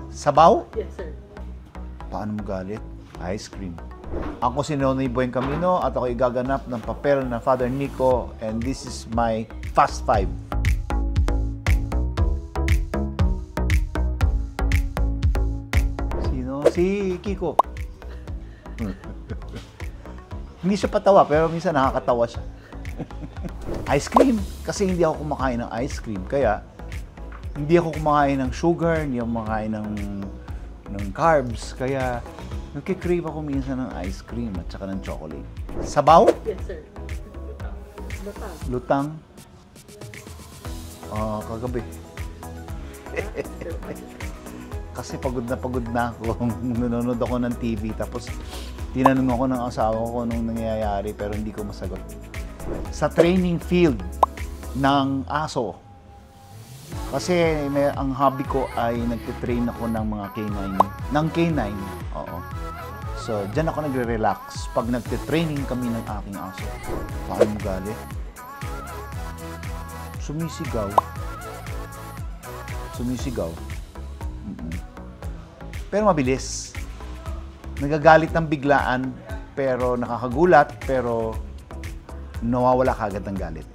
Sabaw? Yes, sir. Paano mo galit? Ice cream. Ako si Nonoy Boyeng Camino at ako igaganap ng papel na Father Nico and this is my Fast Five. Sino? Si Kiko. Hindi siya patawa pero minsan nakakatawa siya. Ice cream. Kasi hindi ako kumakain ng ice cream. Kaya hindi ako kumakain ng sugar, hindi ako kumakain ng carbs. Kaya nagkikrave ako minsan ng ice cream at saka ng chocolate. Sabaw? Yes, sir. Lutang. Lutang? Kagabi. Kasi pagod na ako. Nanonood ako ng TV tapos tinanong ako ng asawa ko kung anong nangyayari pero hindi ko masagot. Sa training field ng aso. Kasi ang hobby ko ay nagtitrain ako ng mga canine. Ng canine, oo. So, dyan ako nagre-relax pag nagtitraining kami ng aking aso. Paano mo galit? Sumisigaw. Sumisigaw. Pero mabilis. Nagagalit ng biglaan, pero nakakagulat, pero nawawala kagad ng galit.